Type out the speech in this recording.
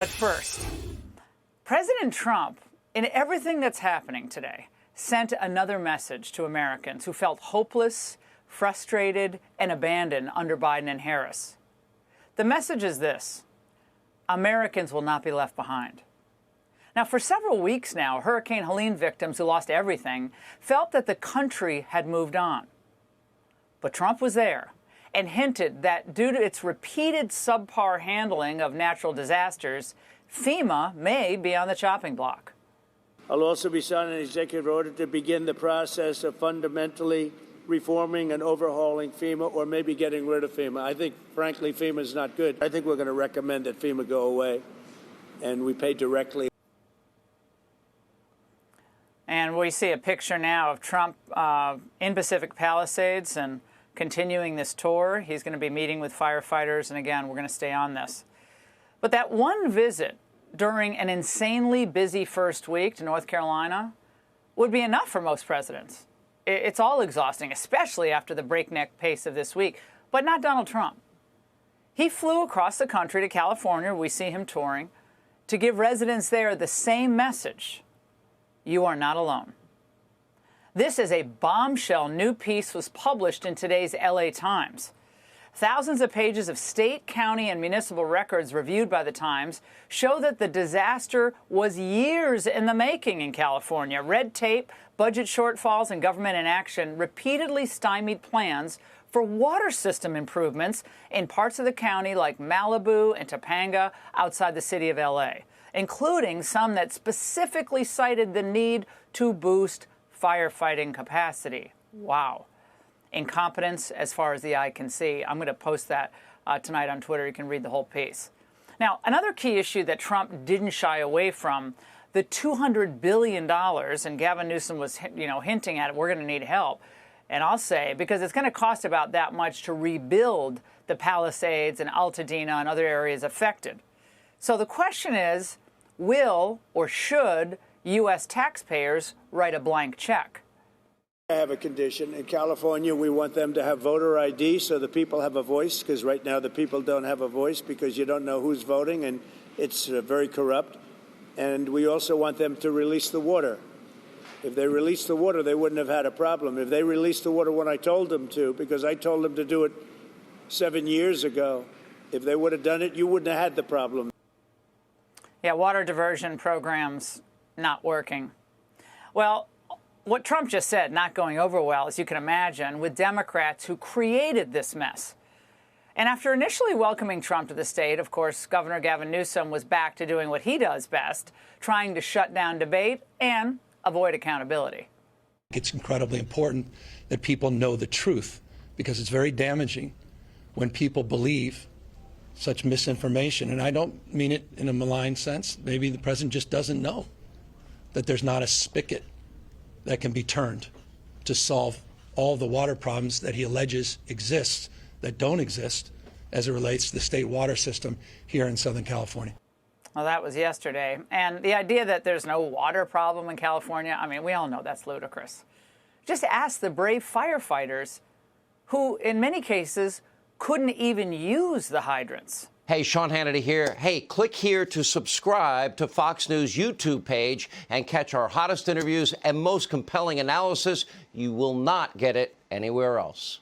But first, President Trump, in everything that's happening today, sent another message to Americans who felt hopeless, frustrated, and abandoned under Biden and Harris. The message is this: Americans will not be left behind. Now, for several weeks now, Hurricane Helene victims who lost everything felt that the country had moved on. But Trump was there and hinted that due to its repeated subpar handling of natural disasters, FEMA may be on the chopping block. I'll also be signing an executive order to begin the process of fundamentally reforming and overhauling FEMA, or maybe getting rid of FEMA. I think, frankly, FEMA is not good. I think we're going to recommend that FEMA go away and we pay directly. And we see a picture now of Trump in Pacific Palisades and continuing this tour. He's going to be meeting with firefighters, and again, we're going to stay on this. But that one visit during an insanely busy first week to North Carolina would be enough for most presidents. It's all exhausting, especially after the breakneck pace of this week, but not Donald Trump. He flew across the country to California, we see him touring, to give residents there the same message: you are not alone. This is a bombshell new piece was published in today's LA Times. Thousands of pages of state, county, and municipal records reviewed by the Times show that the disaster was years in the making in California. Red tape, budget shortfalls, and government inaction repeatedly stymied plans for water system improvements in parts of the county like Malibu and Topanga outside the city of LA, including some that specifically cited the need to boost firefighting capacity. Wow. Incompetence as far as the eye can see. I'm going to post that tonight on Twitter. You can read the whole piece. Now, another key issue that Trump didn't shy away from, the $200 billion, and Gavin Newsom was hinting at it, we're going to need help. And I'll say, because it's going to cost about that much to rebuild the Palisades and Altadena and other areas affected. So the question is, will or should U.S. taxpayers write a blank check? I have a condition. In California, we want them to have voter ID so the people have a voice, because right now the people don't have a voice because you don't know who's voting, and it's very corrupt. And we also want them to release the water. If they released the water, they wouldn't have had a problem. If they released the water when I told them to, because I told them to do it 7 years ago, if they would have done it, you wouldn't have had the problem. Yeah, water diversion programs not working. Well, what Trump just said, not going over well, as you can imagine, with Democrats who created this mess. And after initially welcoming Trump to the state, of course, Governor Gavin Newsom was back to doing what he does best, trying to shut down debate and avoid accountability. It's incredibly important that people know the truth, because it's very damaging when people believe such misinformation. And I don't mean it in a malign sense. Maybe the president just doesn't know that there's not a spigot that can be turned to solve all the water problems that he alleges exist that don't exist as it relates to the state water system here in Southern California. Well, that was yesterday. And the idea that there's no water problem in California, I mean, we all know that's ludicrous. Just ask the brave firefighters who, in many cases, couldn't even use the hydrants. Hey, Sean Hannity here. Hey, click here to subscribe to Fox News YouTube page and catch our hottest interviews and most compelling analysis. You will not get it anywhere else.